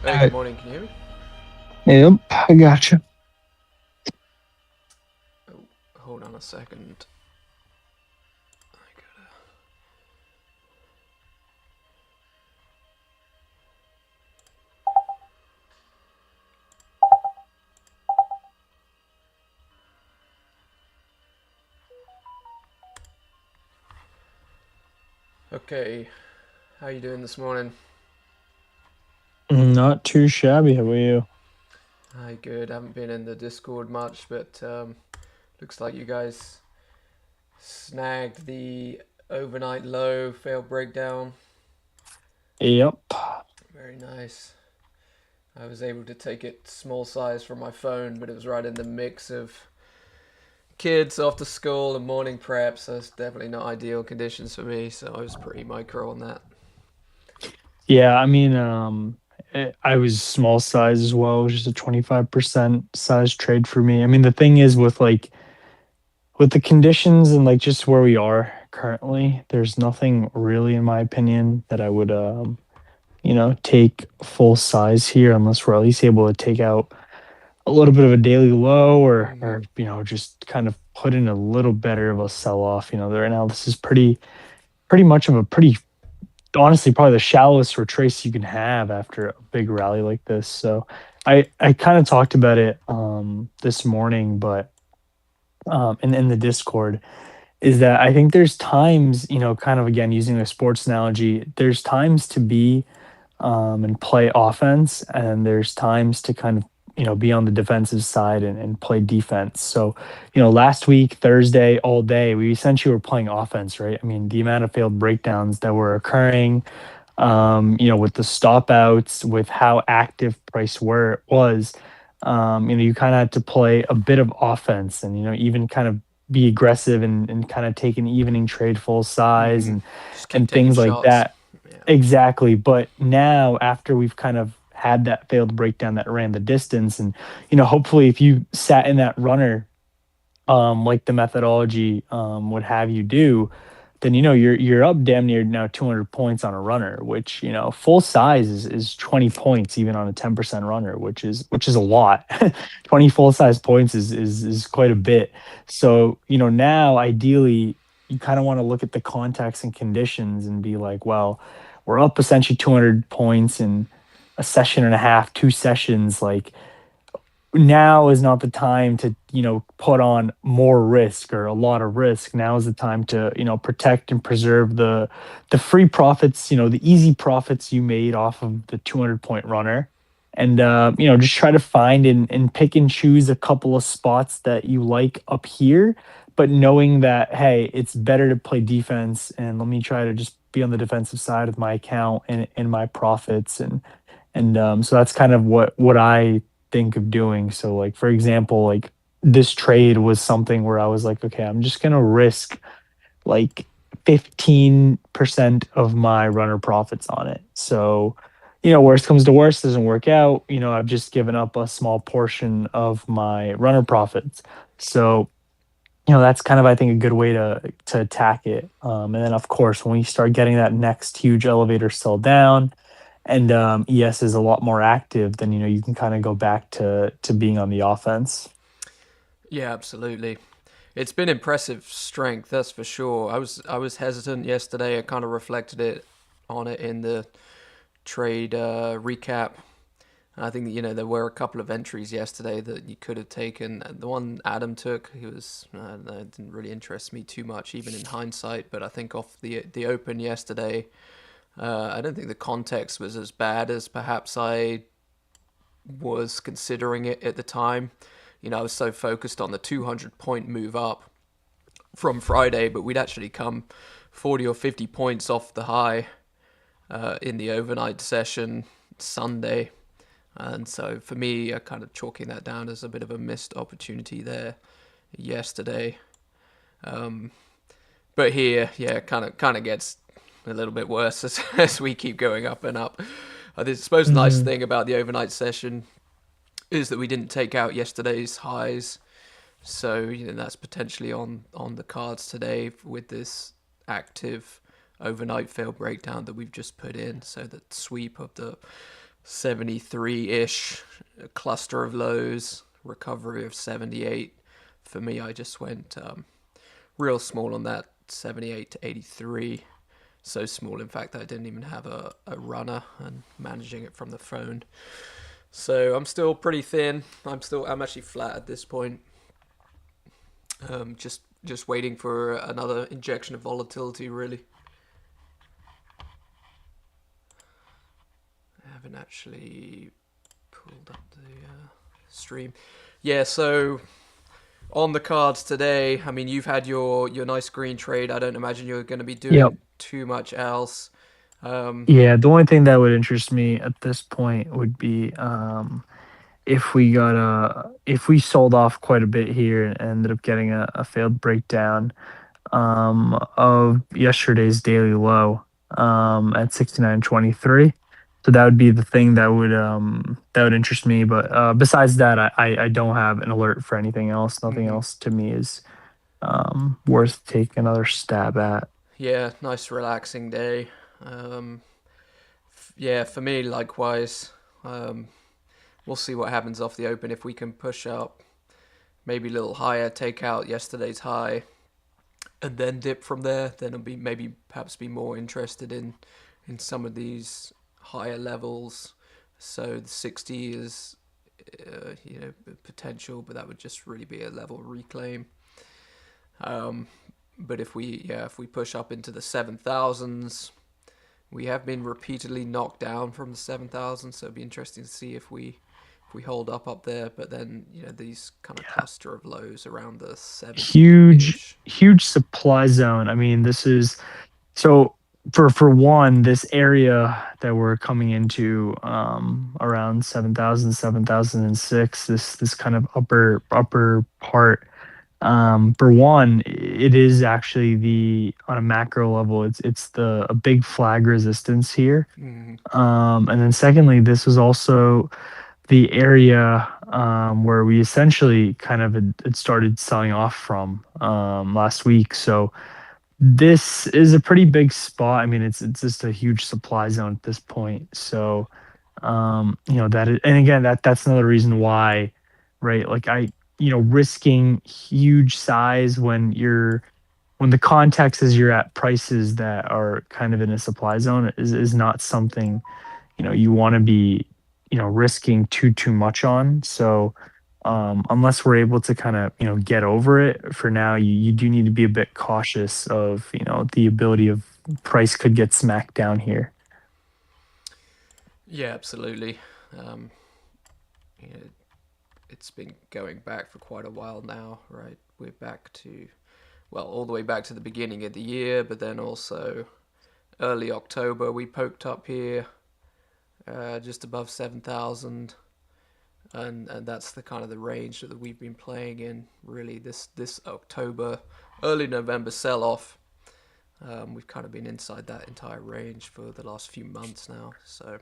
Hey, good morning. Can you hear me? Yep, I gotcha. Oh, hold on a second. I gotta... Okay, how you doing this morning? Not too shabby. How about you? Hi, good. I haven't been in the Discord much, but looks like you guys snagged the overnight low failed breakdown. Yep. Very nice. I was able to take it small size from my phone, but it was right in the mix of kids after school and morning prep, so it's definitely not ideal conditions for me. So I was pretty micro on that. Yeah, I mean, I was small size as well. It was just a 25% size trade for me. I mean, the thing is with the conditions and like just where we are currently, there's nothing really, in my opinion, that I would take full size here unless we're at least able to take out a little bit of a daily low Mm-hmm. or just kind of put in a little better of a sell off. Right now this is pretty much of a pretty honestly probably the shallowest retrace you can have after a big rally like this. So I kind of talked about it this morning, but in the Discord is that I think there's times, kind of again using a sports analogy, there's times to be and play offense, and there's times to kind of be on the defensive side and play defense. So, last week Thursday all day we essentially were playing offense, right? I mean, the amount of failed breakdowns that were occurring, with the stop outs, with how active price were was, you kind of had to play a bit of offense and even kind of be aggressive and kind of take an evening trade full size Mm-hmm. and Just keep and taking things like shots. that. Yeah. Exactly. But now, after we've kind of had that failed breakdown that ran the distance, and hopefully, if you sat in that runner, like the methodology would have you do, then you're up damn near now 200 points on a runner, which full size is 20 points even on a 10% runner, which is a lot. 20 full size points is quite a bit. So now ideally you kind of want to look at the context and conditions and be like, well, we're up essentially 200 points in a session and a half, two sessions. Like, now is not the time to put on more risk or a lot of risk. Now is the time to protect and preserve the free profits, the easy profits you made off of the 200 point runner, and just try to find and pick and choose a couple of spots that you like up here, but knowing that, hey, it's better to play defense, and let me try to just be on the defensive side of my account and my profits. And so that's kind of what I think of doing. So, like, for example, like, this trade was something where I was like, okay, I'm just gonna risk like 15% of my runner profits on it. So, worst comes to worst, doesn't work out, I've just given up a small portion of my runner profits. So, that's kind of, I think, a good way to attack it. And then of course when we start getting that next huge elevator sell down, and ES is a lot more active, then you can kind of go back to being on the offense. Yeah, absolutely. It's been impressive strength, that's for sure. I was hesitant yesterday. I kind of reflected it on it in the trade recap. I think that, there were a couple of entries yesterday that you could have taken. The one Adam took, he was that didn't really interest me too much, even in hindsight. But I think off the open yesterday, I don't think the context was as bad as perhaps I was considering it at the time. I was so focused on the 200 point move up from Friday, but we'd actually come 40 or 50 points off the high in the overnight session Sunday. And so for me, I kind of chalking that down as a bit of a missed opportunity there yesterday. Um, but here, yeah, kind of gets a little bit worse as we keep going up and up. I suppose the nice Mhm. thing about the overnight session is that we didn't take out yesterday's highs, so that's potentially on the cards today with this active overnight fail breakdown that we've just put in. So the sweep of the 73-ish, a cluster of lows, recovery of 78. For me, I just went real small on that, 78 to 83. So small, in fact, that I didn't even have a runner and managing it from the phone. So I'm still pretty thin. I'm actually flat at this point. Just waiting for another injection of volatility. Really, I haven't actually pulled up the stream. Yeah, so on the cards today, I mean, you've had your nice green trade. I don't imagine you're going to be Yep. doing too much else. Um, Yeah, the only thing that would interest me at this point would be if we sold off quite a bit here and ended up getting a failed breakdown of yesterday's daily low at 69.23. So that would be the thing that would interest me. But besides that, I don't have an alert for anything else. Nothing mhm. else to me is worth taking another stab at. Yeah, nice relaxing day. Um, yeah, for me likewise. Um, we'll see what happens off the open if we can push up, maybe a little higher, take out yesterday's high, and then dip from there. Then I'll be maybe perhaps be more interested in some of these higher levels. So the 60 is potential, but that would just really be a level reclaim. Um, but if we push up into the 7,000s, we have been repeatedly knocked down from the 7,000, so it'd be interesting to see if we hold up there. But then these kind of cluster of lows around the 70 Huge, ish. huge supply zone. I mean, this is so for one, this area that we're coming into around 7,000, 7,006. This kind of upper part. For one, it is actually the on a macro level, it's the a big flag resistance here. Mm, And then secondly, this was also the area where we essentially kind of had started selling off from last week. So this is a pretty big spot. I mean, it's just a huge supply zone at this point. So that is, and again, that's another reason why, right? Like risking huge size when the context is you're at prices that are kind of in a supply zone is not something you want to be risking too much on. So unless we're able to kind of get over it for now, you do need to be a bit cautious of the ability of price could get smacked down here. yeah, absolutely. Um, you know, it's been going back for quite a while now, right? We're back to, well, all the way back to the beginning of the year, but then also early October we poked up here, just above 7,000, and that's the kind of the range that we've been playing in. Really, this October, early November sell off. We've kind of been inside that entire range for the last few months now. So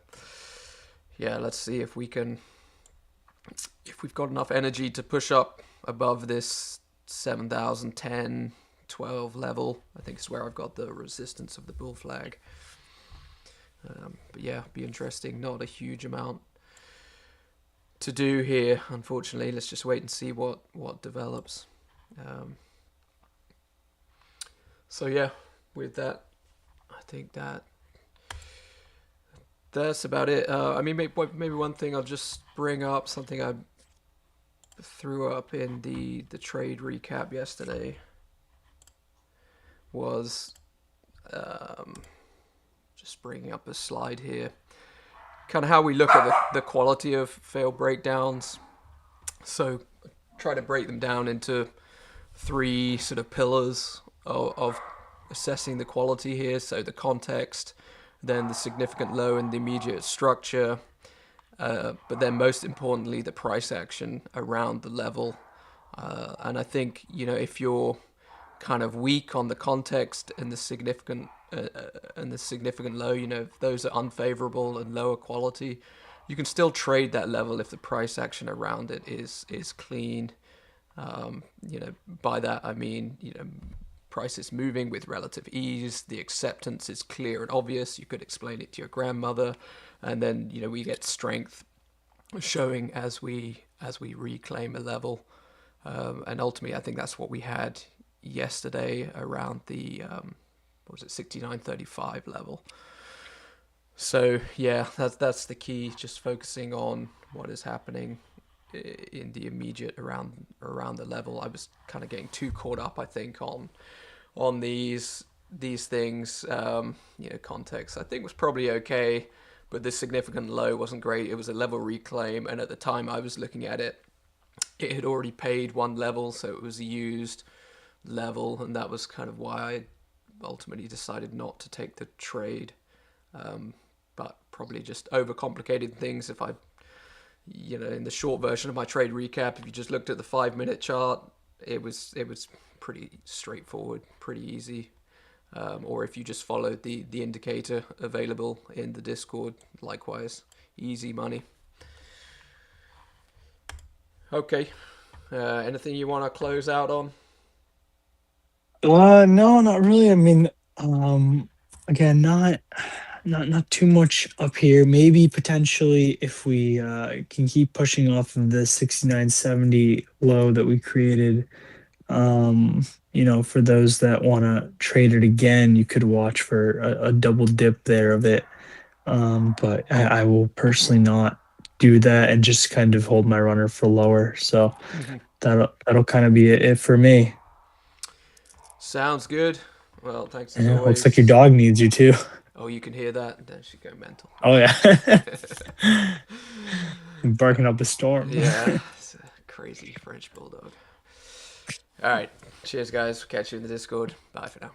yeah, let's see if we've got enough energy to push up above this 7,010, 12 level. I think is where I've got the resistance of the bull flag. But yeah, be interesting. Not a huge amount to do here, unfortunately. Let's just wait and see what develops. Um, so yeah, with that, I think that's about it. I mean, maybe one thing I'll just bring up, something I threw up in the trade recap yesterday, was just bringing up a slide here, kind of how we look at the quality of failed breakdowns. So try to break them down into three sort of pillars of assessing the quality here. So the context, then the significant low and the immediate structure, but then most importantly the price action around the level. And I think if you're kind of weak on the context and the significant low, if those are unfavorable and lower quality, you can still trade that level if the price action around it is clean. By that I mean price is moving with relative ease. The acceptance is clear and obvious. You could explain it to your grandmother, and then we get strength showing as we reclaim a level. And ultimately, I think that's what we had yesterday around the what was it, 69.35 level. So yeah, that's the key. Just focusing on what is happening in the immediate around the level. I was kind of getting too caught up, I think, on these things. Context I think was probably okay, but this significant low wasn't great. It was a level reclaim, and at the time I was looking at it, it had already paid one level, so it was a used level, and that was kind of why I ultimately decided not to take the trade. But probably just overcomplicated things. If I, in the short version of my trade recap, if you just looked at the 5 minute chart, it was pretty straightforward, pretty easy. Or if you just followed the indicator available in the Discord, likewise, easy money. Okay. Anything you want to close out on? No, not really. I mean, again, not too much up here. Maybe potentially if we can keep pushing off of the 69.70 low that we created, for those that want to trade it again, you could watch for a double dip there of it. But I will personally not do that and just kind of hold my runner for lower. So that'll kind of be it for me. Sounds good. Well, thanks as Yeah, looks like your always. dog needs you too. Oh, you can hear that? Then she go mental. Oh yeah. Barking up a storm. Yeah, it's a crazy French bulldog. All right. Cheers, guys. Catch you in the Discord. Bye for now.